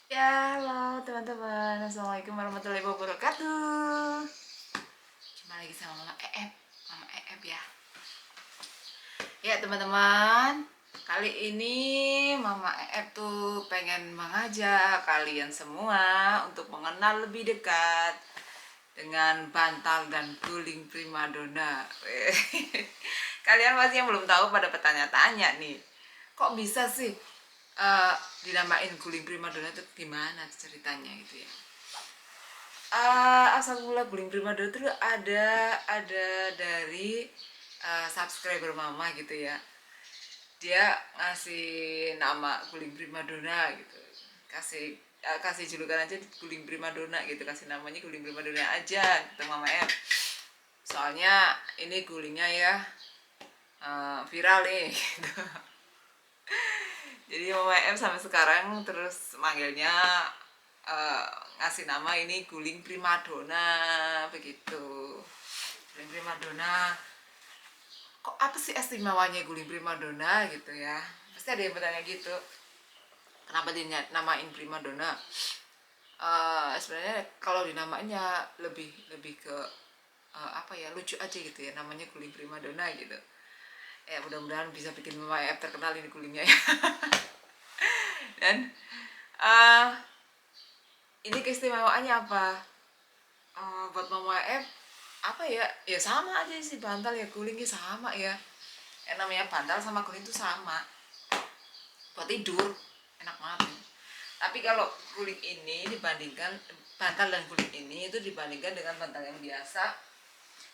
Ya, halo teman-teman. Assalamualaikum warahmatullahi wabarakatuh. Jumpa lagi sama Mama Eep. Mama Eep ya. Ya teman-teman, kali ini Mama Eep tuh pengen mengajak kalian semua untuk mengenal lebih dekat dengan bantal dan guling primadona. Kalian pasti yang belum tahu pada bertanya-tanya nih, kok bisa sih dinamain guling primadona itu gimana ceritanya gitu ya. Asal mula guling primadona itu ada dari subscriber mama gitu ya. Dia ngasih nama guling primadona gitu, kasih julukan aja guling primadona gitu, kasih namanya guling primadona aja gitu mama ya. Soalnya ini gulingnya ya viral nih gitu. Jadi mama M sampai sekarang terus manggilnya uh, ngasih nama ini guling primadona begitu. Guling primadona, kok apa sih istimewanya guling primadona gitu ya, pasti ada yang bertanya gitu, kenapa dinamain primadona. Sebenarnya kalau dinamanya lebih ke apa ya, lucu aja gitu ya, namanya guling primadona gitu ya. Mudah-mudahan bisa bikin Mama F terkenal ini gulingnya ya. Dan uh, ini keistimewaannya apa? Buat Mama F apa ya, ya sama aja sih, bantal ya gulingnya sama ya. Yang namanya bantal sama guling itu sama, buat tidur enak banget. Tapi kalau guling ini dibandingkan, bantal dan guling ini itu dibandingkan dengan bantal yang biasa,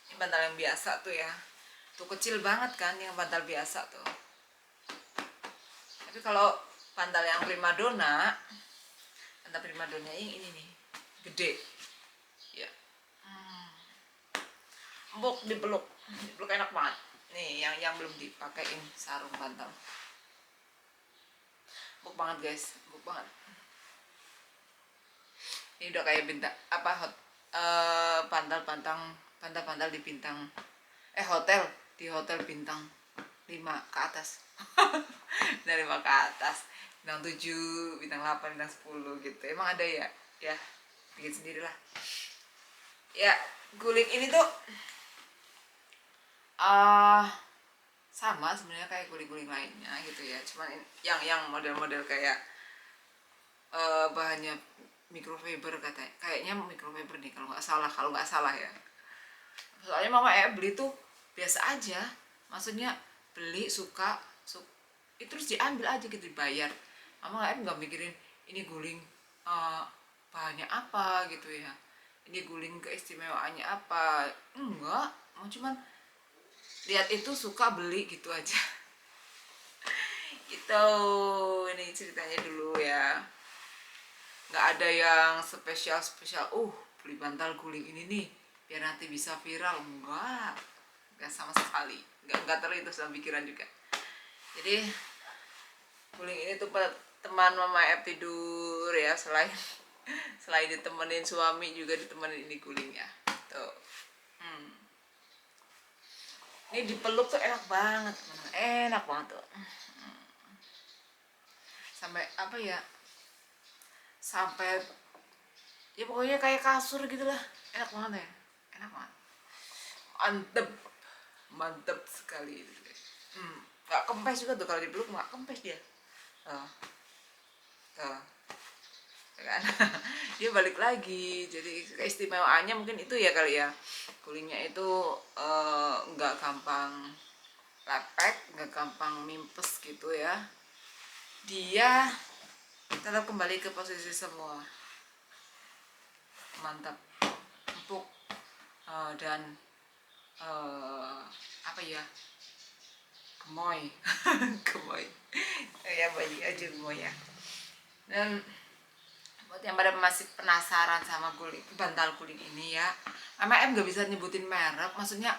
ini bantal yang biasa tuh ya, tuh kecil banget kan yang bantal biasa tuh. Tapi kalau bantal yang primadona, bantal primadona ini nih gede ya, empuk, dipeluk enak banget. Nih yang belum dipakein sarung bantal, empuk banget guys, empuk banget. Ini udah kayak bintang apa, bantal-bantal di bintang hotel, di hotel bintang 5 ke atas. Dari 5 ke atas, bintang 7, bintang 8, bintang 10 gitu. Emang ada ya? Ya, bikin sendirilah. Ya, guling ini tuh sama sebenarnya kayak guling-guling lainnya gitu ya. Cuman yang model-model kayak bahannya microfiber, kayaknya microfiber nih kalau nggak salah ya. Soalnya mama beli tuh biasa aja, maksudnya beli suka itu terus diambil aja gitu, dibayar. Mama nggak mikirin ini guling bahannya apa gitu ya, ini guling keistimewaannya apa, enggak, mau cuman lihat itu suka beli gitu aja. Gitu, ini ceritanya dulu ya. Nggak ada yang spesial beli bantal guling ini nih biar nanti bisa viral, enggak sama sekali, enggak terlintas dalam pikiran juga. Jadi guling ini tuh teman mama F tidur ya, selain ditemenin suami juga ditemenin ini gulingnya tuh. Ini dipeluk tuh enak banget, enak banget tuh. Sampai apa ya, sampai ya pokoknya kayak kasur gitulah, enak banget ya, enak banget, mantep, mantep sekali. Nggak kempes juga tuh, kalau dipeluk nggak kempes dia. Oh, tuh kan. Dia balik lagi, jadi keistimewaannya mungkin itu ya kali ya, gulingnya itu nggak gampang lepek, nggak gampang mimpes gitu ya, dia tetap kembali ke posisi semua, mantap, empuk, dan apa ya, gemoy. Gemoy ya, bayi aja gemoy ya. Dan buat yang pada masih penasaran sama bantal guling ini ya, Mama M gak bisa nyebutin merek, maksudnya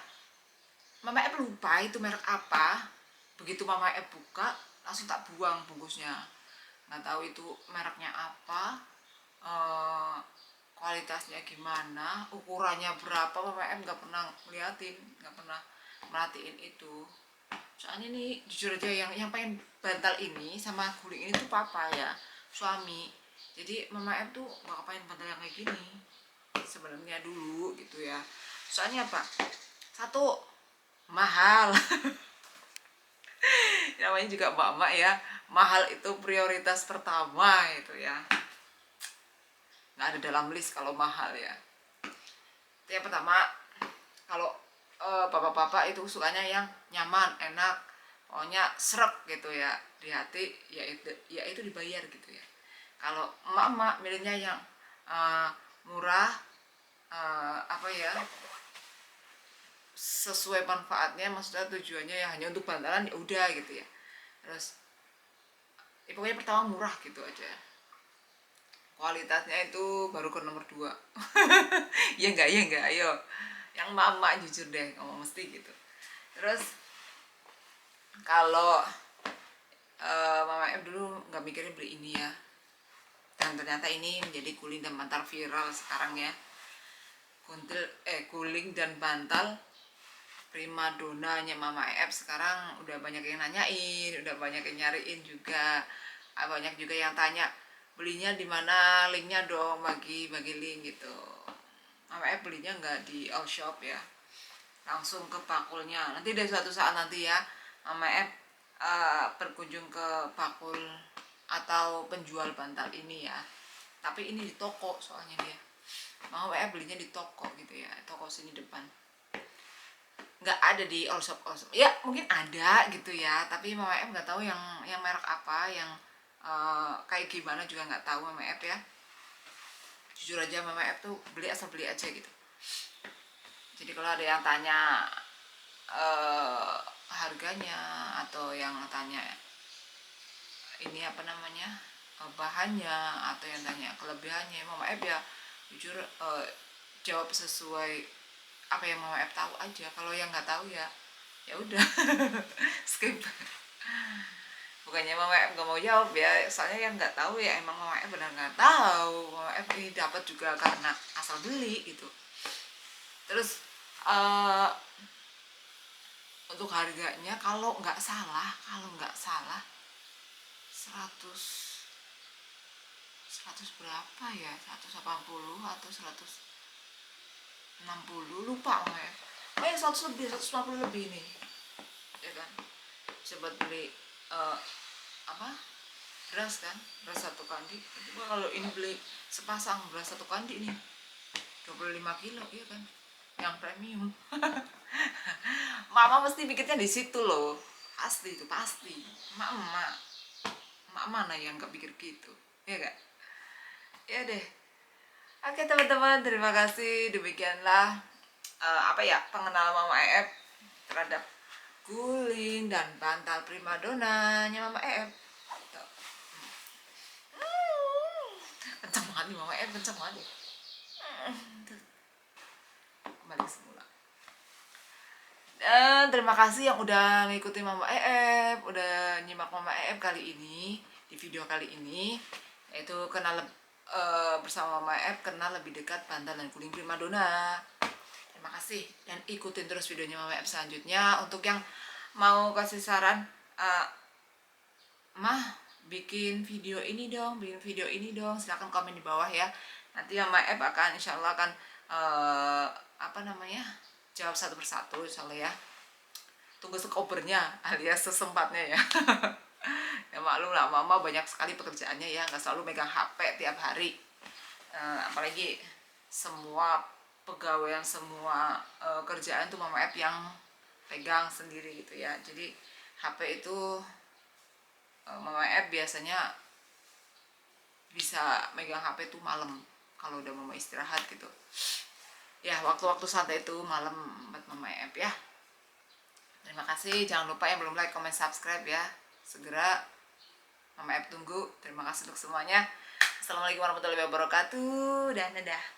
Mama M lupa itu merek apa. Begitu Mama M buka langsung tak buang bungkusnya, nggak tahu itu mereknya apa, kualitasnya gimana, ukurannya berapa, Mama M nggak pernah ngeliatin, nggak pernah merhatiin itu. Soalnya nih jujur aja, yang pengen bantal ini sama guling ini tuh papa ya, suami. Jadi Mama F tuh gak kepain bantal yang kayak gini sebenarnya dulu gitu ya. Soalnya apa? Satu, mahal. Namanya juga mama ya, mahal itu prioritas pertama itu ya, nggak ada dalam list kalau mahal ya. Itu yang pertama. Kalau bapak-bapak itu sukanya yang nyaman, enak, pokoknya srek gitu ya di hati, ya itu dibayar gitu ya. Kalau emak-emak milihnya yang murah, apa ya, sesuai manfaatnya, maksudnya tujuannya ya hanya untuk bantalan, ya udah gitu ya. Terus ya pokoknya pertama murah gitu aja, kualitasnya itu baru ke nomor 2. Ya enggak, ayo yang mama jujur deh ngomong mesti gitu. Terus kalau Mama M dulu nggak mikirnya beli ini ya, dan ternyata ini menjadi guling dan bantal viral sekarang ya. Guling dan bantal primadonanya Mama F sekarang udah banyak yang nanyain, udah banyak yang nyariin juga, banyak juga yang tanya belinya di mana, linknya dong, bagi link gitu. Mama F belinya nggak di all shop ya, langsung ke Pakulnya. Nanti dari suatu saat nanti ya Mama F berkunjung ke Pakul atau penjual bantal ini ya, tapi ini di toko soalnya dia. Mama F belinya di toko gitu ya, toko sini depan, nggak ada di all shop ya, mungkin ada gitu ya, tapi Mama F nggak tahu yang merek apa, yang kayak gimana juga nggak tahu Mama F ya. Jujur aja Mama F tuh beli asal beli aja gitu. Jadi kalau ada yang tanya harganya, atau yang tanya ini apa namanya, bahannya, atau yang tanya kelebihannya, Mama F ya jujur jawab sesuai apa yang Mama F tahu aja. Kalau yang nggak tahu ya ya udah skip. Bukannya Mama F nggak mau jawab ya, soalnya yang nggak tahu ya emang Mama F benar nggak tahu. Mama F ini dapat juga karena asal beli gitu. Terus untuk harganya kalau nggak salah 100 berapa ya, 180 atau 160 lupa Mama F. Oh ya 100 lebih, 150 lebih nih ya kan. Coba beli apa, beras kan, beras satu kandi. Coba kalau ini beli sepasang beras satu kandi nih 25 kilo ya kan, yang premium. Mama mesti pikirnya di situ loh, pasti itu pasti. Emak mana yang nggak pikir gitu ya gak? Ya deh. Oke teman-teman, terima kasih. Demikianlah apa ya, pengenalan Mama F terhadap guling dan bantal primadonanya Mama F. Kencang banget nih Mama F, kencang banget. Kembali semula. Dan terima kasih yang udah ngikutin Mama EF, udah nyimak Mama EF kali ini, di video kali ini, yaitu kenal bersama Mama EF, kenal lebih dekat bantal dan guling primadona. Terima kasih, dan ikutin terus videonya Mama EF selanjutnya. Untuk yang mau kasih saran, Mah bikin video ini dong, silahkan komen di bawah ya. Nanti Mama EF akan insya Allah akan apa namanya, jawab satu persatu insya Allah ya. Tunggu sekopernya alias sesempatnya ya. Ya maklum lah, Mama banyak sekali pekerjaannya ya, nggak selalu megang HP tiap hari. Apalagi semua pegawaian, semua kerjaan tuh Mama F yang pegang sendiri gitu ya. Jadi HP itu Mama F biasanya bisa megang HP tuh malam kalau udah Mama istirahat gitu. Ya waktu-waktu santai itu malam buat Mama F ya. Terima kasih, jangan lupa yang belum like, comment, subscribe ya. Segera Mama F tunggu. Terima kasih untuk semuanya. Assalamualaikum warahmatullahi wabarakatuh dan dadah.